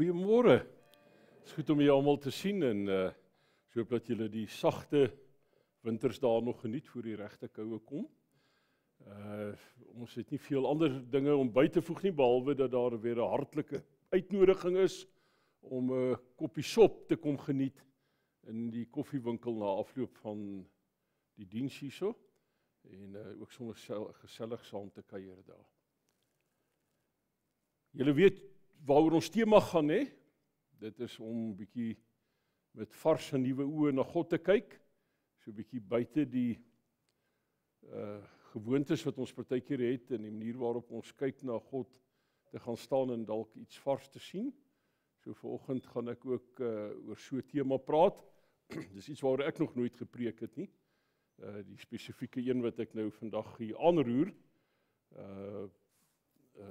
Goeiemôre. Het is goed om julle almal te sien en so hoop dat julle die sagte wintersdae nog geniet voor die regte koue kom. Ons het nie veel ander dinge om by te voeg nie, behalwe dat daar weer 'n hartlike uitnodiging is om 'n koppie sop te kom geniet in die koffiewinkel na afloop van die diens hierso en ook sommer gesellig saam te kuier daar. Julle weet waaroor ons tema gaan, hè? Dit is om 'n bietjie met vars en nuwe oë na God te kyk, so 'n bietjie buite die gewoontes wat ons partykeer het en die manier waarop ons kyk na God te gaan staan en dalk iets vars te sien. So vanoggend gaan ek ook oor so 'n tema praat. Dis iets waaroor ek nog nooit gepreek het nie. Die spesifieke een wat ek nou vandag hier aanroer,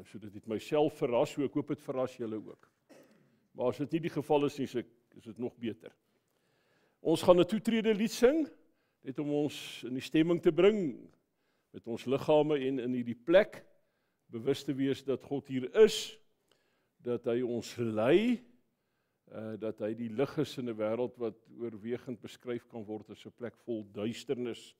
sodat dit myself verras, so ek hoop dit verras julle ook. Maar as dit nie die geval is nie, is dit nog beter. Ons gaan 'n toetrede lied sing, net om ons in die stemming te bring, met ons liggame en in hierdie plek, bewus te wees dat God hier is, dat hy ons lei, dat hy die lig is in 'n wêreld wat oorwegend beskryf kan word as 'n plek vol duisternis,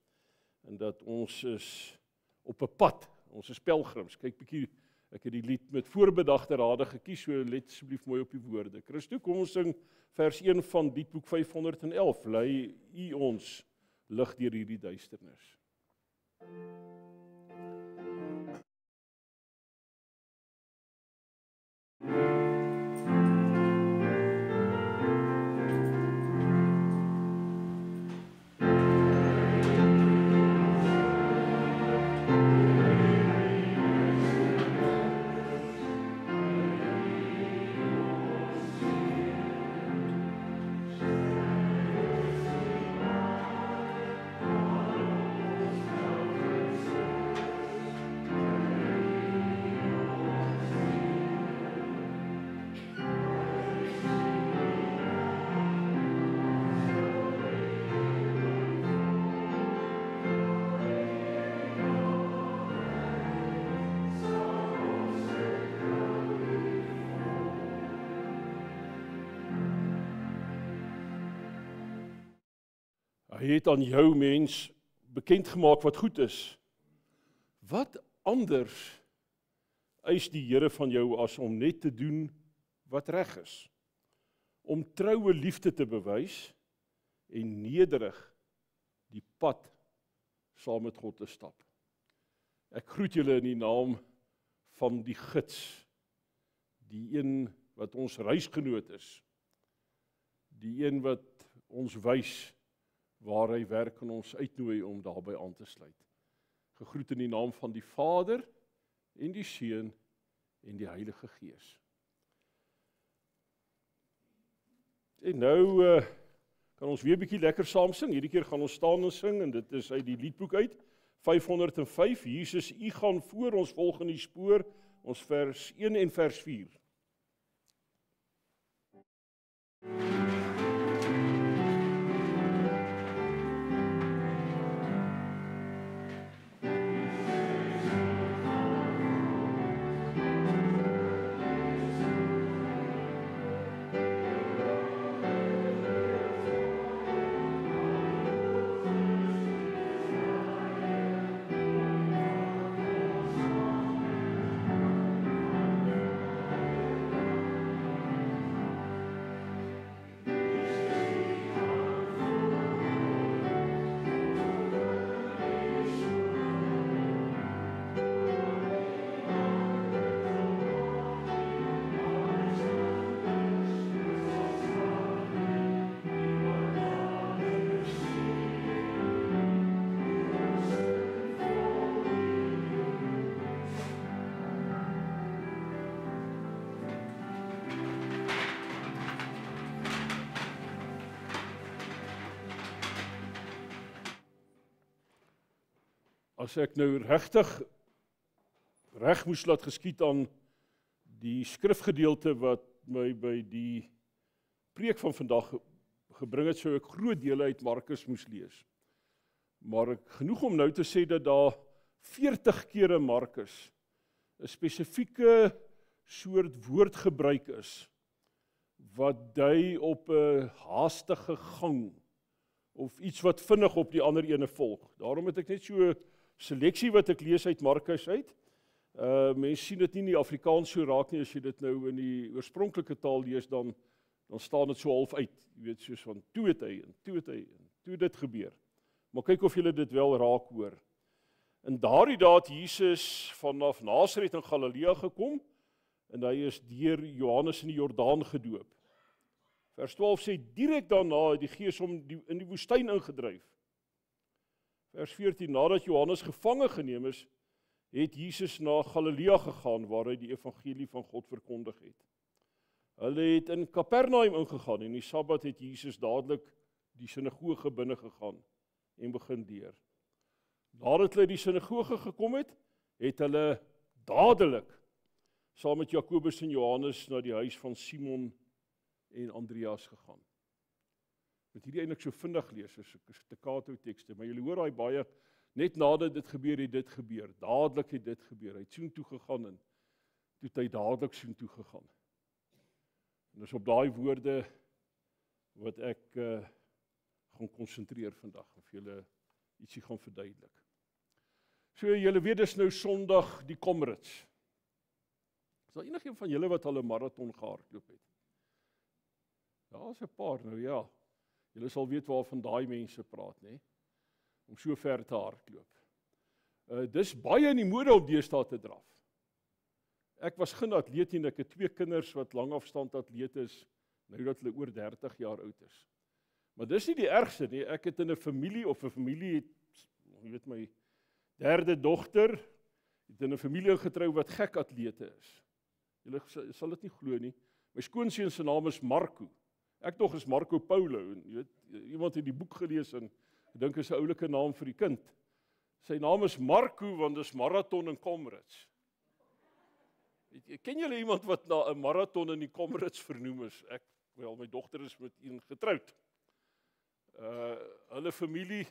en dat ons is op 'n pad, ons is pelgrims. Kyk bietjie, ek het die lied met voorbedagte rade gekies, so let asseblief mooi op die woorde. Christo, kom ons sing vers 1 van Liedboek 511, lei U ons lig deur hierdie duisternis. Hy het aan jou mens bekend gemaak wat goed is. Wat anders eis die Here van jou as om net te doen wat reg is? Om troue liefde te bewys en nederig die pad saam met God te stap. Ek groet julle in die naam van die gids, die een wat ons reisgenoot is, die een wat ons wys waar hy werk en ons uitnooi om daarbey aan te sluit. Gegroet in die naam van die Vader en die Seun en die Heilige Gees. En nou kan ons weer 'n bietjie lekker saam sing. Hierdie keer gaan ons staan en sing en dit is uit die liedboek uit 505. Jesus, U gaan voor, ons volg in die spoor, ons vers 1 en vers 4. As ek nou regtig reg moes laat geskied aan die skrifgedeelte wat my by die preek van vandag gebring het, sou ek groot dele uit Markus moes lees. Maar genoeg om nou te sê dat daar 40 kere Markus 'n spesifieke soort woordgebruik is wat dui op 'n haastige gang of iets wat vinnig op die ander ene volg. Daarom het ek net so 'n seleksie wat ek lees uit Markus uit. Mense sien dit nie in die Afrikaans so raak nie, as jy dit nou in die oorspronklike taal lees, dan staan dit so half uit. Jy weet, soos van toe het hy en toe dit gebeur. Maar kyk of julle dit wel raak hoor. In daardie dae het Jesus vanaf Nasaret in Galilea gekom en hy is deur Johannes in die Jordaan gedoop. Vers 12 sê, direk daarna het die Gees hom in die woestyn ingedryf. Vers 14, nadat Johannes gevange geneem is, het Jesus na Galilea gegaan, waar hy die evangelie van God verkondig het. Hulle het in Kapernaum ingegaan, en die Sabbat het Jesus dadelik die sinagoge binne gegaan en begin leer. Nadat hulle die sinagoge gekom het, het hulle dadelik saam met Jakobus en Johannes na die huis van Simon en Andreas gegaan. Met hierdie eintlik so vinnig lees, is 'n staccato tekste, maar julle hoor daai baie, net nadat dit gebeur, het dit gebeur. Dadelik het dit gebeur. Hy het soontoe gegaan en toe het hy dadelik soontoe gegaan. En dis op daai woorde wat ek gaan konsentreer vandag, of julle ietsie gaan verduidelik. So julle weet, dis nou Sondag die Comrades. Is daar enigiemand van julle wat al 'n marathon gehardloop het? Ja, is 'n paar nou, ja. Julle sal weet waarvan daai mense praat, nê? Om so ver te hardloop. Dis baie in die mode om deesdae te draf. Ek was geen atleet en ek het 2 kinders wat langafstand atlete is, nou dat hulle oor 30 jaar oud is. Maar dis nie die ergste nie. Ek het in 'n familie het, jy weet, my 3de dogter het in 'n familie getrou wat gek atlete is. Julle sal dit nie glo nie. My skoonseun se naam is Marco. Ek dog is Marco Paulo, en jy weet, iemand het die boek gelees en ek dink is 'n oulike naam vir die kind. Sy naam is Marco want dis marathon en Comrades. Ken julle iemand wat na 'n marathon en die Comrades vernoem is? My dogter is met een getroud. Hulle familie,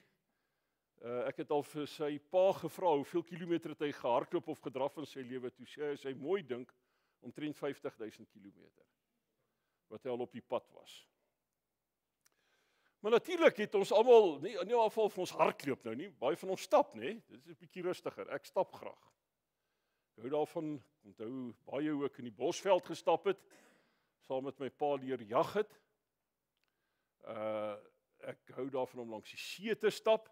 ek het al vir sy pa gevra hoeveel kilometer het hy gehardloop of gedraf in sy lewe, toe sê hy, sy mooi dink, omtrent 50.000 kilometer, wat hy al op die pad was. Maar natuurlik het ons almal, nie in ieder geval vir ons hardloop nou nie, baie van ons stap, nê? Dit is 'n bietjie rustiger, ek stap graag. Ek hou daarvan, onthou baie hoe ek in die Bosveld gestap het, saam met my pa leer jag het. Ek hou daarvan om langs die see te stap,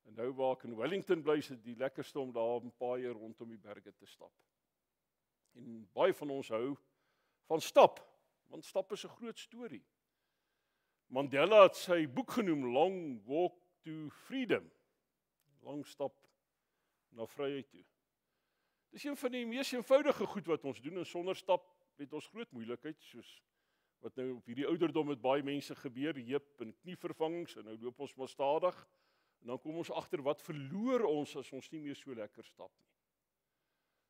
en nou waar ek in Wellington bly, is dit die lekkerste om daar 'n paaie rondom die berge te stap. En baie van ons hou van stap, want stap is 'n groot storie. Mandela het sy boek genoem, Long Walk to Freedom, lang stap na vryheid toe. Dis een van die mees eenvoudige goed wat ons doen, en sonder stap het ons groot moeilikheid, soos wat nou op hierdie ouderdom met baie mense gebeur, heup en knievervangings, en nou loop ons maar stadig, en dan kom ons agter wat verloor ons as ons nie meer so lekker stap nie.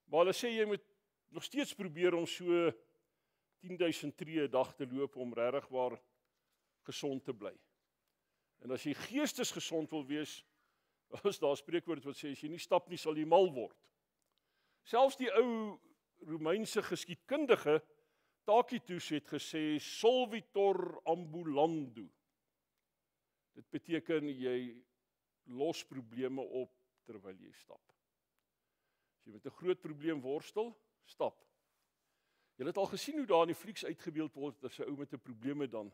Maar hulle sê jy moet nog steeds probeer om so 10.000 tree 'n dag te loop om regtig waar gesond te bly. En as jy geestesgesond wil wees, is daar 'n spreekwoord wat sê, as jy nie stap nie, sal jy mal word. Selfs die ou Romeinse geskiedkundige Tacitus het gesê, solvitor ambulando. Dit beteken jy los probleme op terwyl jy stap. As jy met 'n groot probleem worstel, stap. Julle het al gesien hoe daar in die flieks uitgebeeld word, as 'n ou met 'n probleem het, dan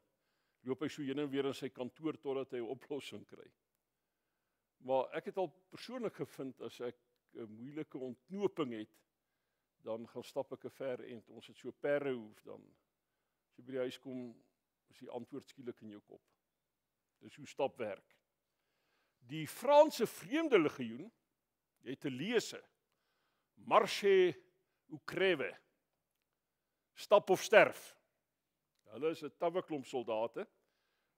loop hy so heen en weer in sy kantoor totdat hy 'n oplossing kry. Maar ek het al persoonlik gevind, as ek 'n moeilike ontknoping het, dan gaan stap ek 'n ver end. Ons het so perdehoef, dan as jy by die huis kom, is die antwoord skielik in jou kop. Dis hoe stap werk. Die Franse vreemde legioen, jy het te lees, marche ou crève, stap of sterf. Hulle is 'n tawwe klomp soldate,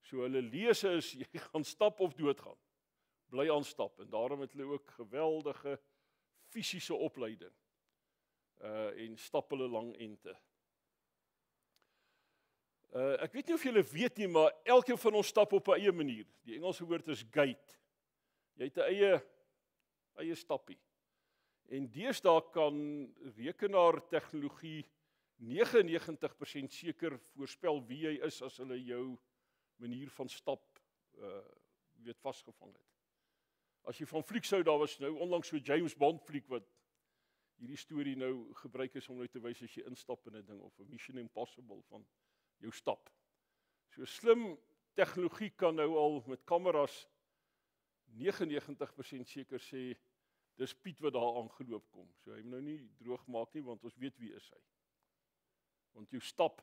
so hulle lese is, jy gaan stap of doodgaan. Bly aan stap, en daarom het hulle ook geweldige fisiese opleiding, en stap hulle lang ente. Ek weet nie of julle weet nie, maar elkeen van ons stap op 'n eie manier. Die Engelse woord is gait. Jy het 'n eie stappie. En deesdae kan rekenaartegnologie 99% seker voorspel wie jy is as hulle jou manier van stap vasgevang het. As jy van flieks hou, daar was nou onlangs so James Bond fliek wat hierdie storie nou gebruik is om nou te wys as jy instap in 'n ding of 'n Mission Impossible van jou stap. So slim tegnologie kan nou al met kameras 99% seker sê dis Piet wat daar aangeloop kom. So hy moet nou nie droog maak nie want ons weet wie is hy. Want jou stap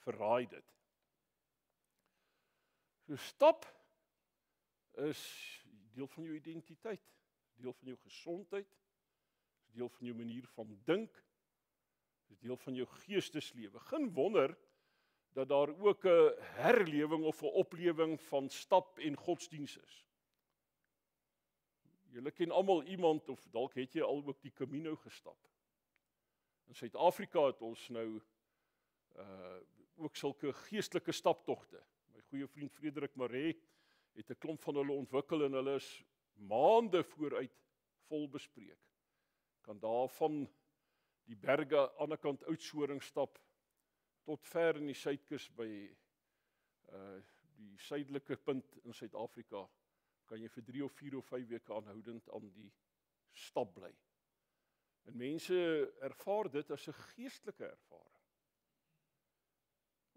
verraai dit. So stap is deel van jou identiteit, deel van jou gesondheid, is deel van jou manier van dink, is deel van jou geesteslewe. Geen wonder dat daar ook 'n herlewing of 'n oplewing van stap en godsdiens is. Julle ken almal iemand of dalk het jy al ook die Camino gestap. In Suid-Afrika het ons nou ook sulke geestelike staptogte. My goeie vriend Frederik Maree het 'n klomp van hulle ontwikkel en hulle is maande vooruit vol bespreek. Kan daar van die berge aan die ander kant Oudtshoorn stap tot ver in die suidkus by die suidelike punt in Suid-Afrika. Kan jy vir 3 of 4 of 5 weke aanhoudend aan die stap bly. En mense ervaar dit as 'n geestelike ervaring.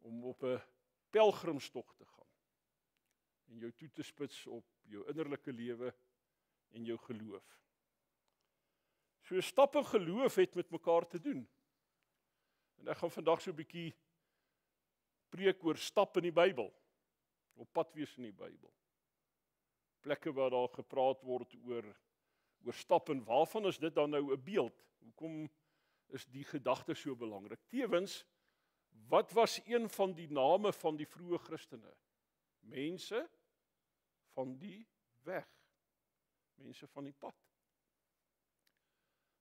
Om op 'n pelgrimstog te gaan. En jou toe te spits op jou innerlike lewe en jou geloof. So stap en geloof het met mekaar te doen. En ek gaan vandag so 'n bietjie preek oor stap in die Bybel. Op pad wees in die Bybel. Plekke waar daar gepraat word oor stap en waarvan is dit dan nou 'n beeld? Hoekom is die gedagte so belangrik? Tewens, wat was een van die name van die vroeë Christene? Mense van die weg. Mense van die pad.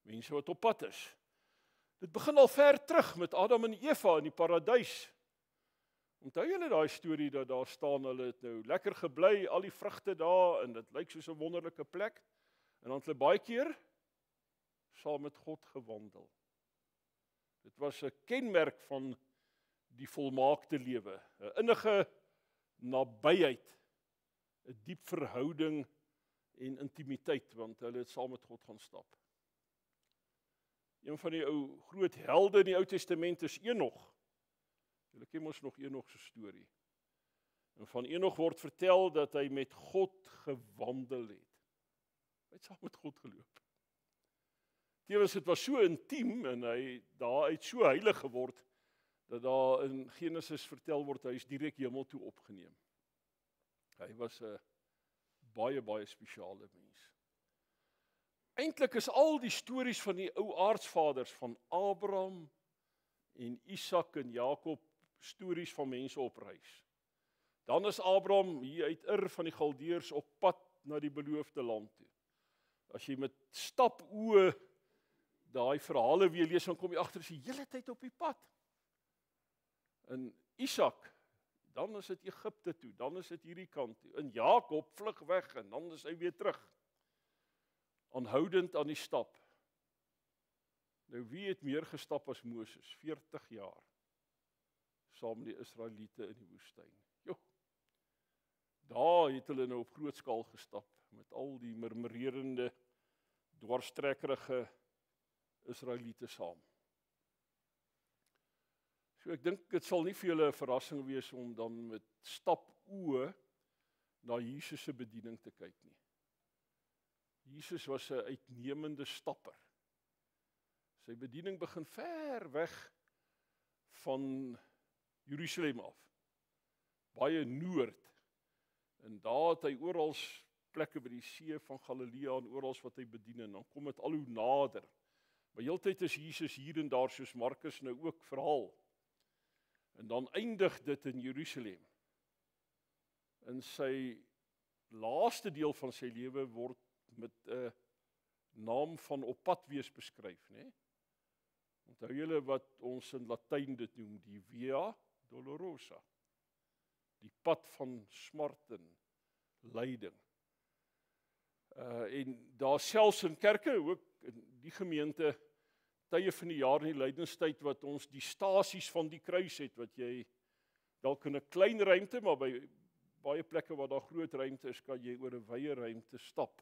Mense wat op pad is. Dit begin al ver terug met Adam en Eva in die paradys. Onthou julle daai storie dat daar staan, hulle het nou lekker gebly, al die vrugte daar, en dit lyk soos 'n wonderlike plek, en dan het hulle baie keer saam met God gewandel. Dit was 'n kenmerk van die volmaakte lewe, 'n innige nabyheid, 'n diep verhouding en intimiteit, want hulle het saam met God gaan stap. Een van die ou groot helde in die Ou Testament is Enog. Julle ken mos nog Enog se storie. En van Enog word vertel dat hy met God gewandel het. Hy het saam met God geloop. Tevens dit was so intiem en hy daaruit so heilig geword dat daar in Genesis vertel word hy is direk hemel toe opgeneem. Hy was 'n baie spesiale mens. Eintlik is al die stories van die ou aardsvaders van Abraham en Isak en Jakob stories van mense op reis. Dan is Abraham hier uit Ur van die Galdeërs op pad na die beloofde land toe. As jy met stapoe daai verhale weer lees, dan kom jy agter is die hele tyd op die pad. En Isak, dan is dit Egipte toe, dan is dit hierdie kant toe. En Jakob vlug weg en dan is hy weer terug. Aanhoudend aan die stap. Nou wie het meer gestap as Moses? 40 jaar. Saam met die Israeliete in die woestyn. Daar het hulle nou op groot skaal gestap, met al die murmurerende, dwarstrekkerige Israeliete saam. So ek dink dit sal nie vir julle 'n verrassing wees om dan met stapoe na Jesus se bediening te kyk nie. Jesus was 'n uitnemende stapper. Sy bediening begin ver weg van Jerusalem af. Baie noord. En daar het hy oral plekke by die see van Galilea en oral wat hy bedien en dan kom dit al hoe nader. Maar heeltyd is Jesus hier en daar soos Markus nou ook verhaal. En dan eindig dit in Jerusalem. In sy laaste deel van sy lewe word met 'n naam van op pad wees beskryf, né? Onthou julle wat ons in Latyn dit noem, die Via Dolorosa. Die pad van smart en lyding. En daar selfs in kerke, ook in die gemeente, tye van die jaar in die lydenstyd wat ons die stasies van die kruis het, wat jy dalk in 'n klein ruimte, maar by baie plekke waar daar groot ruimte is, kan jy oor 'n wye ruimte stap.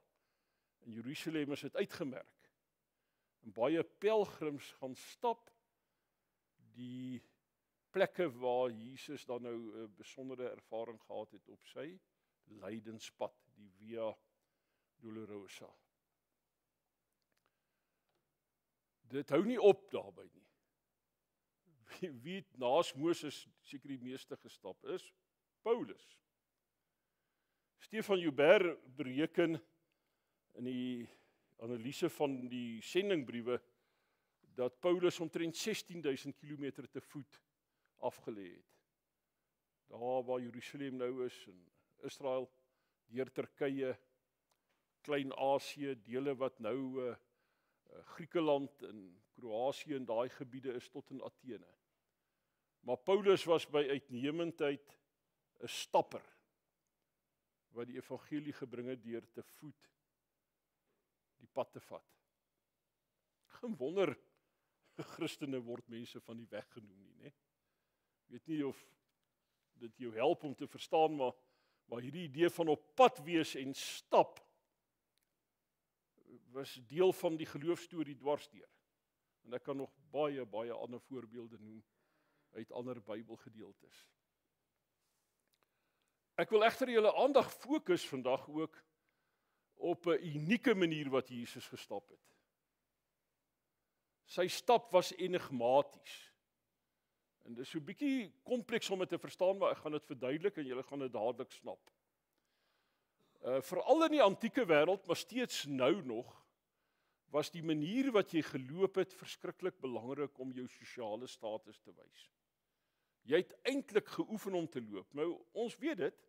In Jerusalem is dit uitgemerk. En baie pelgrims gaan stap die plekke waar Jesus dan nou 'n besondere ervaring gehad het op sy lydenspad, die Via Dolorosa. Dit hou nie op daarby nie. Wie het naas Moses seker die meeste gestap is? Paulus. Stefan Joubert bereken in die analise van die sendingbriewe dat Paulus omtrent 16.000 kilometer te voet afgelê het. Daar waar Jerusalem nou is, in Israel, deur Turkye, Klein-Asië, dele wat nou Griekeland en Kroasië en daai gebiede is tot in Athene. Maar Paulus was by uitnemendheid 'n stapper wat die evangelie gebring het deur te voet die pad te vat. Geen wonder Christene word mense van die weg genoem nie, né? Weet nie of dit jou help om te verstaan, maar hierdie idee van op pad wees en stap was deel van die geloofstorie dwarsdeur. En ek kan nog baie ander voorbeelde noem uit ander Bybelgedeeltes. Ek wil egter julle aandag fokus vandag ook op 'n unieke manier wat Jesus gestap het. Sy stap was enigmaties. En dit is so 'n bietjie kompleks om dit te verstaan, maar ek gaan dit verduidelik en julle gaan dit dadelik snap. Veral in die antieke wêreld, maar steeds nou nog, was die manier wat jy geloop het verskriklik belangrik om jou sosiale status te wys. Jy het eintlik geoefen om te loop. Nou, ons weet dit,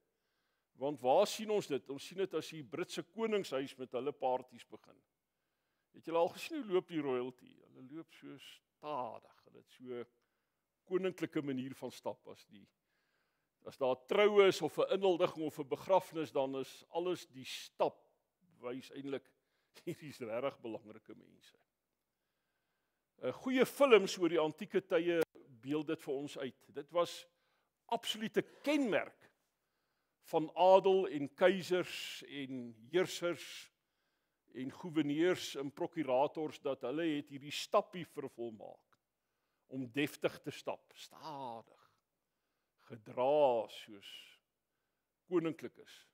want waar sien ons dit? Ons sien dit as die Britse koningshuis met hulle parties begin. Het julle al gesien hoe loop die royalty? Hulle loop so stadig. Hulle het so koninklike manier van stap as daar troue is of 'n inhuldiging of 'n begrafnis, dan is alles die stap wys eintlik hierdie is regtig belangrike mense. Goeie films oor die antieke tye beeld dit vir ons uit. Dit was absolute kenmerk van adel en keisers en heersers en goewerneurs en prokurators dat hulle het hierdie stappie vervolmaak om deftig te stap, stadig, gedra soos koninklik is.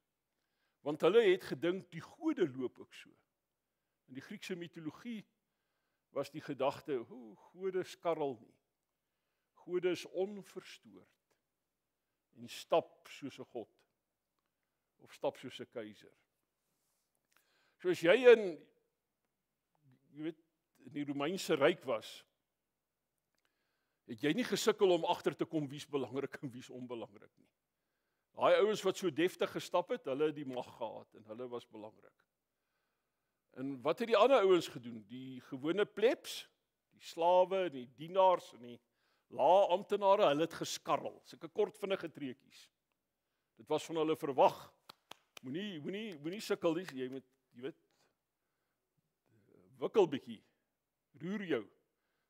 Want hulle het gedink die gode loop ook so. In die Griekse mitologie was die gedagte, gode skarrel nie. Gode is onverstoord en stap soos 'n god of stap soos 'n keiser. So as jy in die Romeinse ryk was, het jy nie gesukkel om agter te kom wie's belangrik en wie's onbelangrik nie. Daai ouens wat so deftig gestap het, hulle het die mag gehad en hulle was belangrik. En wat het die ander ouens gedoen? Die gewone plebs, die slawe en die dienaars en die lae amptenare, hulle het geskarrel, sulke kort vinnige treukies. Dit was van hulle verwag. Moenie sukkel nie, jy weet, wikkel bietjie, roer jou,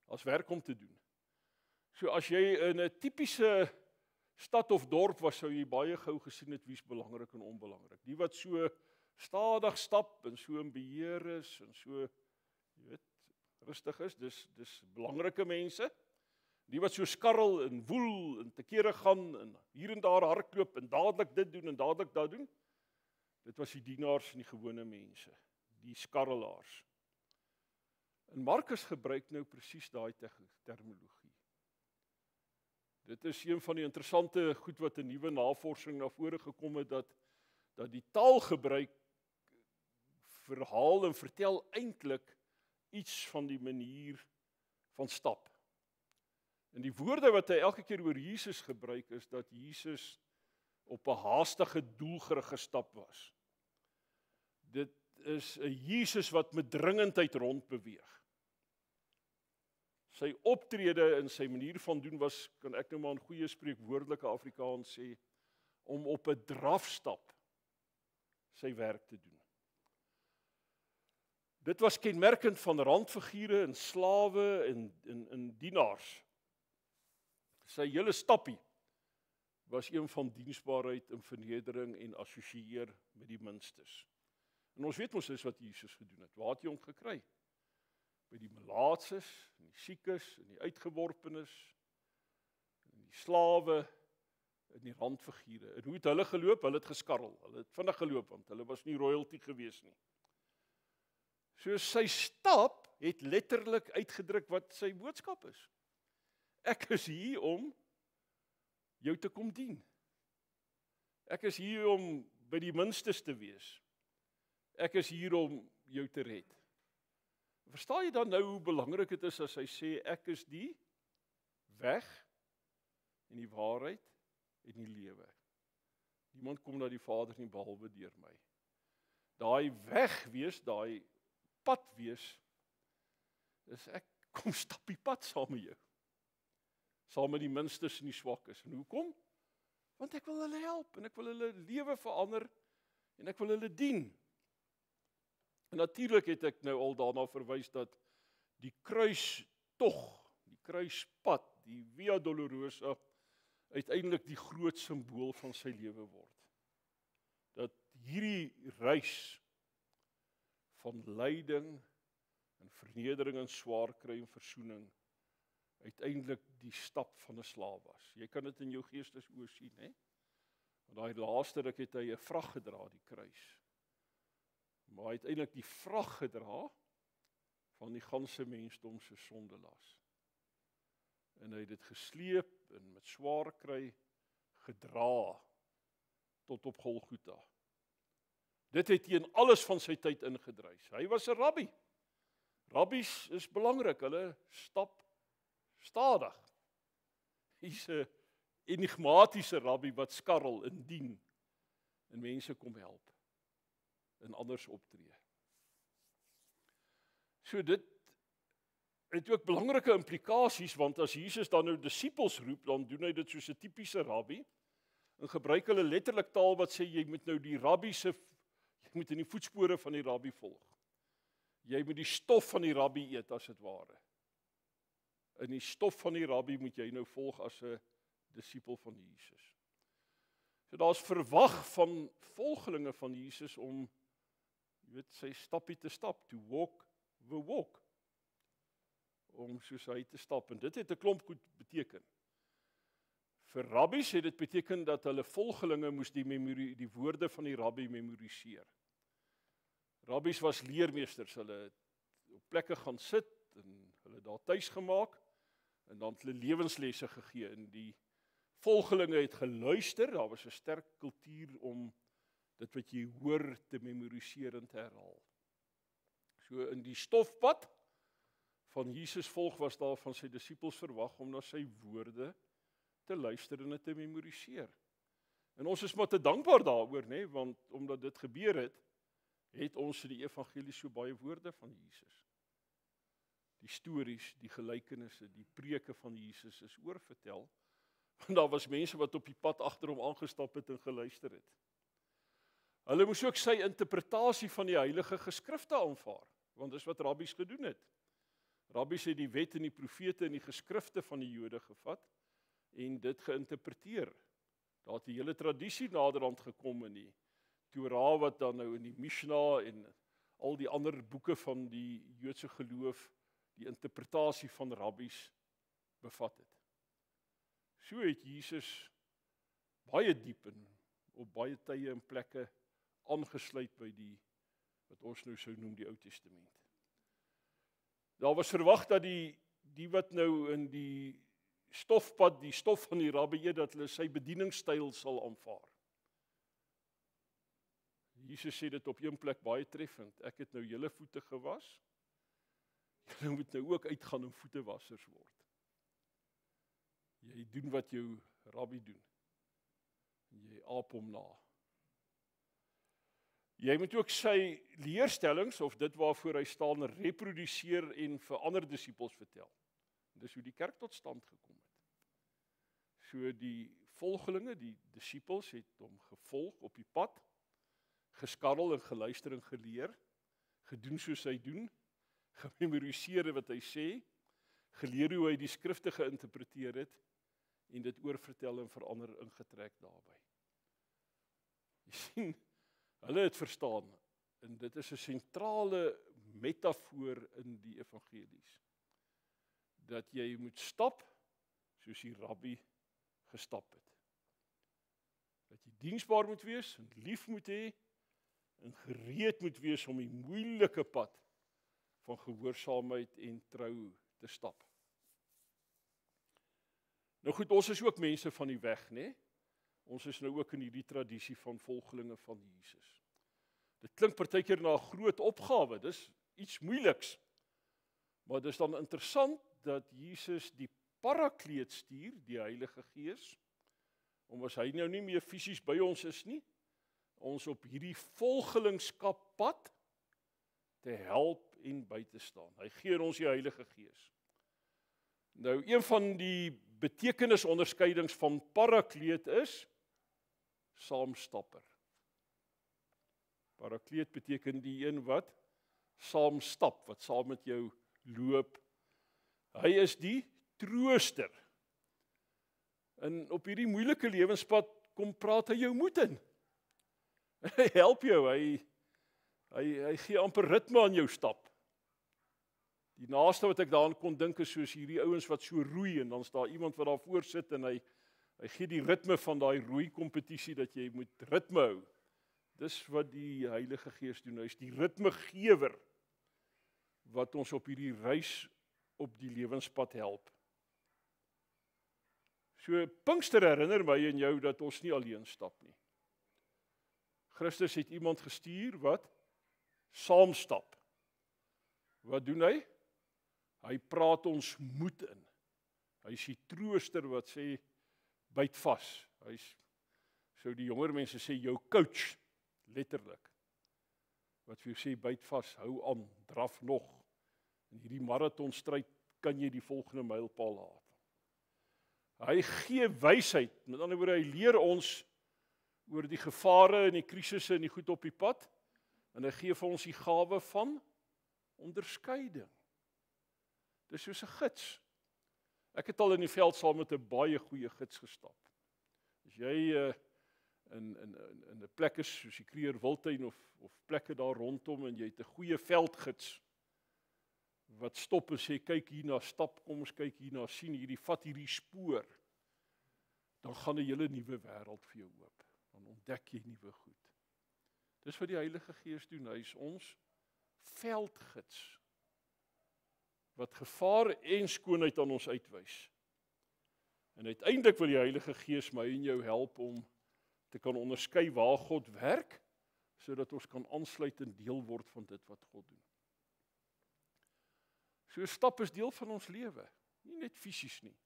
as werk om te doen. So as jy in 'n tipiese stad of dorp was, sou jy baie gou gesien het wie's belangrik en onbelangrik. Die wat so stadig stap en so in beheer is en so, rustig is, dis belangrike mense. Die wat so skarrel en woel en te kere gaan en hier en daar hardloop en dadelik dit doen en dadelik dat doen, dit was die dienaars en die gewone mense, die skarrelaars. En Markus gebruik nou presies daai terminologie. Dit is een van die interessante goed wat in nuwe navorsing na vore gekom het, dat die taalgebruik verhaal en vertel eintlik iets van die manier van stap. En die woorde wat hy elke keer oor Jesus gebruik is dat Jesus op 'n haastige doelgerigte stap was. Dit is 'n Jesus wat met dringendheid rondbeweeg. Sy optrede en sy manier van doen was, kan ek nou maar in goeie spreekwoordelike Afrikaans sê, om op 'n drafstap sy werk te doen. Dit was kenmerkend van randfigure en slawe en dienaars. Sy hele stappie was een van diensbaarheid en vernedering en assosieer met die minstes. En ons weet mos dis wat Jesus gedoen het. Waar het hy hom gekry? By die melaatses, en die siekes, en die uitgeworpenes, en die slawe, en die randfigure. En hoe het hulle geloop? Hulle het geskarrel. Hulle het vinnig geloop, want hulle was nie royalty gewees nie. So sy stap het letterlik uitgedruk wat sy boodskap is. Ek is hier om jou te kom dien. Ek is hier om by die minstes te wees. Ek is hier om jou te red. Verstaan jy dan nou hoe belangrik dit is as hy sê ek is die weg en die waarheid en die lewe. Niemand kom na die Vader nie behalwe deur my. Daai weg wees, daai pad wees, is ek kom stap die pad saam met jou. Saam met die minstes en die swakkes. En hoekom? Want ek wil hulle help en ek wil hulle lewe verander en ek wil hulle dien. En natuurlik het ek nou al daarna verwys dat die kruistog, die kruispad, die Via Dolorosa uiteindelik die groot simbool van sy lewe word. Dat hierdie reis van lyding en vernedering en swaar kry en versoening uiteindelik die stap van 'n slaaf was. Jy kan dit in jou geestesoë sien, hè? Want daai laaste ruk het hy 'n vrag gedra, die kruis. Maar hy het uiteindelik die vrag gedra van die ganse mensdom se sondelas. En hy het dit gesleep en met swaar kry gedra tot op Golgotha. Dit het teen alles van sy tyd ingedruis. Hy was 'n rabbi. Rabbies is belangrik, hulle stap stadig. Hy's 'n enigmatiese rabbi wat skarrel en dien en mense kom help en anders optree. So dit het ook belangrike implikasies, want as Jesus dan nou disippels roep, dan doen hy dit soos 'n tipiese rabbi en gebruik hulle letterlik taal wat sê jy moet nou die rabbi se, jy moet in die voetspore van die rabbi volg. Jy moet die stof van die rabbi eet as dit ware. In die stof van die rabbi moet jy nou volg as 'n disipel van Jesus. So daar's verwag van volgelinge van Jesus om, jy weet, sy stappie te stap, to walk the walk. Om soos hy te stap, en dit het 'n klomp goed beteken. Vir rabbies het dit beteken dat hulle volgelinge moes die woorde van die rabbi memoriseer. Rabbies was leermeesters, hulle het op plekke gaan sit en hulle daar tuis gemaak en dan het hulle lewenslesse gegee en die volgelinge het geluister. Daar was 'n sterk kultuur om dit wat jy hoor te memoriseer en te herhaal. So in die stofpad van Jesus volg was daar van sy disippels verwag om na sy woorde te luister en dit te memoriseer. En ons is maar te dankbaar daaroor, nê, want omdat dit gebeur het ons in die evangelie so baie woorde van Jesus. Die stories, die gelykenisse, die preke van Jesus is oorvertel, want daar was mense wat op die pad agter hom aangestap het en geluister het. Hulle moes ook sy interpretasie van die heilige geskrifte aanvaar, want dis wat rabbies gedoen het. Rabbies het die wet en die profete en die geskrifte van die Jode gevat en dit geïnterpreteer. Daar het 'n hele tradisie naderhand gekom in die Torah wat dan nou in die Mishnah en al die ander boeke van die Joodse geloof die interpretasie van rabbies bevat het. So het Jesus baie diep en op baie tye en plekke aangesluit by die wat ons nou sou noem die Ou Testament. Daar was verwag dat die wat nou in die stofpad, die stof van die rabbi eet, dat hulle sy bedieningsstyl sal aanvaar. Jesus sê dit op een plek baie treffend, ek het nou julle voete gewas, julle moet nou ook uitgaan en voetewassers word. Jy doen wat jou rabbi doen, jy aap hom na. Jy moet ook sy leerstellings, of dit waarvoor hy staan, reproduseer en vir ander disippels vertel. Dis hoe die kerk tot stand gekom het. So die volgelinge, die disippels het hom gevolg op die pad, geskarrel en geluister en geleer, gedoen soos hy doen, gememoriseer wat hy sê, geleer hoe hy die skrifte geïnterpreteer het, en dit oorvertel en verander ingetrek daarby. Jy sien, hulle het verstaan, en dit is 'n sentrale metafoor in die evangelies, dat jy moet stap, soos die rabbi gestap het. Dat jy diensbaar moet wees, en lief moet hê, en gereed moet wees om die moeilike pad van gehoorsaamheid en trou te stap. Nou goed, ons is ook mense van die weg, né? Ons is nou ook in hierdie tradisie van volgelinge van Jesus. Dit klink partykeer na 'n groot opgawe, dis iets moeiliks. Maar dis dan interessant dat Jesus die Parakleet stuur, die Heilige Gees, om as hy nou nie meer fisies by ons is nie, ons op hierdie volgelingskappad te help en by te staan. Hy gee ons die Heilige Gees. Nou, een van die betekenisonderskeidings van Parakleet is saamstapper. Parakleet beteken die een wat saam stap, wat saam met jou loop. Hy is die trooster. En op hierdie moeilike lewenspad kom praat hy jou moed in. Hy help jou, hy gee amper ritme aan jou stap. Die naaste wat ek daaraan kon dink is soos hierdie ouens wat so roei en dan's daar iemand wat daar voor sit en hy gee die ritme van daai roei kompetisie dat jy moet ritme hou. Dis wat die Heilige Gees doen. Hy is die ritmegewer wat ons op hierdie reis op die lewenspad help. So Pinkster herinner my en jou dat ons nie alleen stap nie. Christus het iemand gestuur wat saam stap. Wat doen hy? Hy praat ons moed in. Hy is die trooster wat sê, byt vas. Hy's, so die jonger mense sê, jou coach, letterlik. Wat vir jou sê, byt vas, hou aan, draf nog. In hierdie marathonstryd kan jy die volgende mylpaal haal. Hy gee wysheid, met ander woorde, hy leer ons oor die gevare en die krisisse en die goed op die pad, en hy gee vir ons die gawe van onderskeiding. Dis soos 'n gids. Ek het al in die veld saam met 'n baie goeie gids gestap. As jy in 'n plek is soos die Kruger Wildtuin of plekke daar rondom en jy het 'n goeie veldgids wat stop en sê kyk hier na stap, kom ons kyk hier na sien hierdie vat hierdie spoor, dan gaan 'n hele nuwe wêreld vir jou oop. Dan ontdek jy nuwe goed. Dis wat die Heilige Gees doen. Hy is ons veldgids wat gevaar en skoonheid aan ons uitwys. En uiteindelik wil die Heilige Gees my en jou help om te kan onderskei waar God werk, sodat ons kan aansluit en deel word van dit wat God doen. So 'n stap is deel van ons lewe, nie net fisies nie.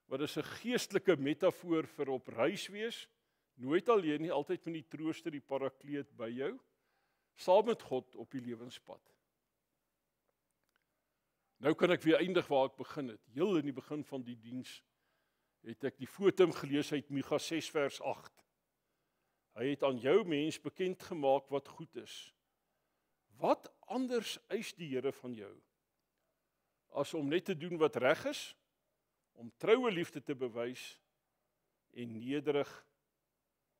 Wat is 'n geestelike metafoor vir op reis wees, nooit alleen nie, altyd met die trooster, die Parakleet by jou, saam met God op die lewenspad. Nou kan ek weer eindig waar ek begin het. Heel in die begin van die diens het ek die fotum gelees uit Micha 6 vers 8. Hy het aan jou mens bekend gemaak wat goed is. Wat anders eis die Here van jou, as om net te doen wat reg is, om troue liefde te bewys en nederig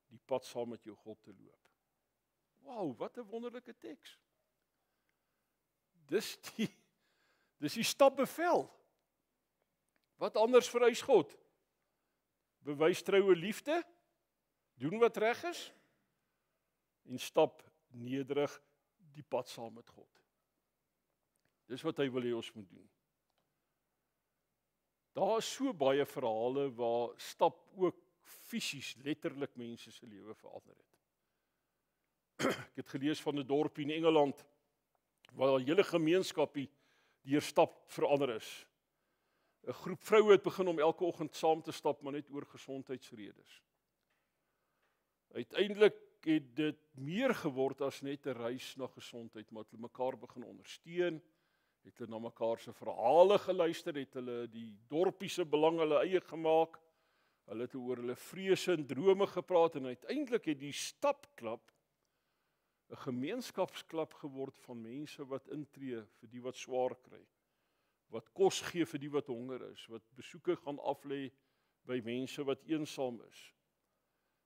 die pad saam met jou God te loop. Wow, wat 'n wonderlike teks. Dis die stapbevel. Wat anders vereis God? Bewys troue liefde, doen wat reg is en stap nederig die pad saam met God. Dis wat hy wil hê ons moet doen. Daar is so baie verhale waar stap ook fisies, letterlik mense se lewe verander het. Ek het gelees van 'n dorpie in Engeland waar 'n hele gemeenskapie deur stap verander is. 'n Groep vroue het begin om elke oggend saam te stap, maar net oor gesondheidsredes. Uiteindelik het dit meer geword as net 'n reis na gesondheid, maar hulle mekaar begin ondersteun, het hulle na mekaar se verhale geluister, het hulle die dorpie se belang hulle eie gemaak, hulle het oor hulle vrese en drome gepraat en uiteindelik het die stapklub 'n gemeenskapsklub geword van mense wat intree vir die wat swaar kry, wat kos gee vir die wat honger is, wat besoeke gaan aflê by mense wat eensaam is.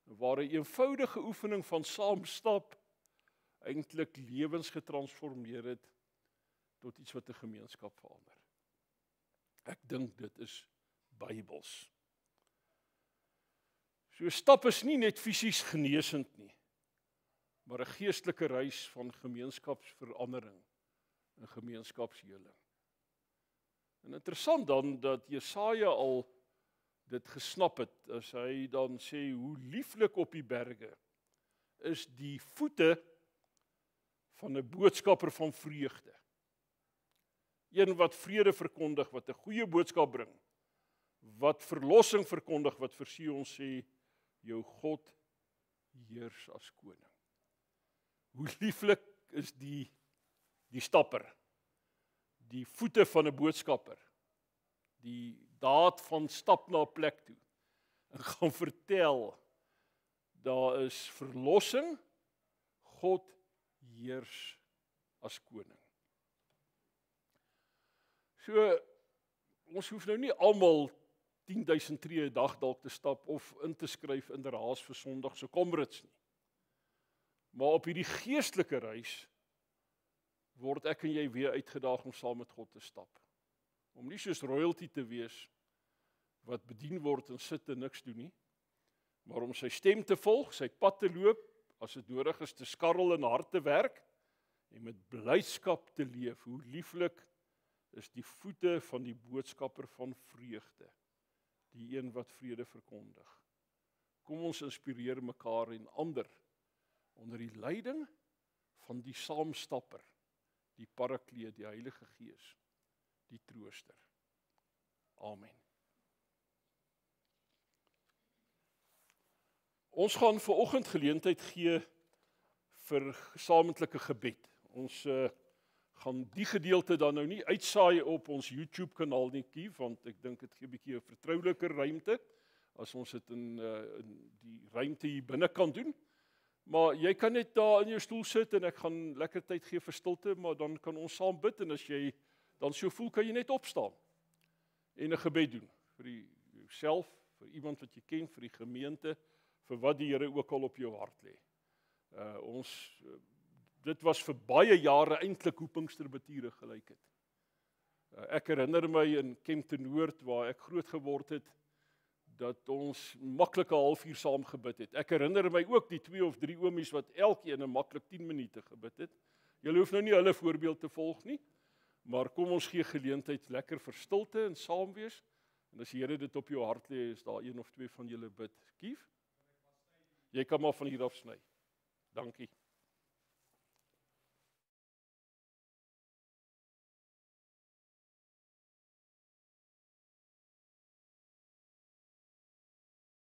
Waar 'n eenvoudige oefening van saam stap eintlik lewens getransformeer het tot iets wat 'n gemeenskap verander. Ek dink dit is Bybels. So stap is nie net fisies genesend nie, maar 'n geestelike reis van gemeenskapsverandering en gemeenskapsheling. En interessant dan dat Jesaja al dit gesnap het, as hy dan sê hoe lieflik op die berge is die voete van 'n boodskapper van vreugde. Een wat vrede verkondig, wat 'n goeie boodskap bring, wat verlossing verkondig, wat vir Sion sê, jou God heers as koning. Hoe lieflik is die stapper, die voete van 'n boodskapper, die daad van stap na 'n plek toe, en gaan vertel, daar is verlossing, God heers as koning. So, ons hoef nou nie almal 10.000 tree 'n dag dalk te stap of in te skryf in die raas vir Sondag se komrits nie. Maar op hierdie geestelike reis word ek en jy weer uitgedaag om saam met God te stap. Om nie soos royalty te wees wat bedien word en sit en niks doen nie, maar om sy stem te volg, sy pad te loop, as dit nodig is te skarrel en hard te werk en met blydskap te leef. Hoe lieflik is die voete van die boodskapper van vreugde, die een wat vrede verkondig. Kom ons inspireer mekaar en ander onder die leiding van die saamstapper, die Parakleet, die Heilige Gees, die Trooster. Amen. Ons gaan vanoggend geleentheid gee vir gesamentlike gebed. Ons gaan die gedeelte dan nou nie uitsaai op ons YouTube kanaal nie, want ek dink dit gee 'n bietjie 'n vertrouliker ruimte as ons dit in die ruimte hier binne kan doen. Maar jy kan net daar in jou stoel sit en ek gaan lekker tyd gee vir stilte, maar dan kan ons saam bid en as jy dan so voel, kan jy net opstaan en 'n gebed doen vir jouself, vir iemand wat jy ken, vir die gemeente, vir wat die Here ook al op jou hart lê. Dit was vir baie jare eintlik hoe Pinksterbetiere gelyk het. Ek herinner my in Kempton Noord, waar ek groot geword het, dat ons maklik 'n halfuur saam gebid het. Ek herinner my ook die 2 of 3 oomies wat elkeen 'n maklik 10 minute gebid het. Julle hoef nou nie hulle voorbeeld te volg nie, maar kom ons gee geleentheid lekker vir stilte en saam wees. En as die Here dit op jou hart lê, is daar 1 of 2 van julle bid. Kief? Jy kan maar van hier af sny. Dankie.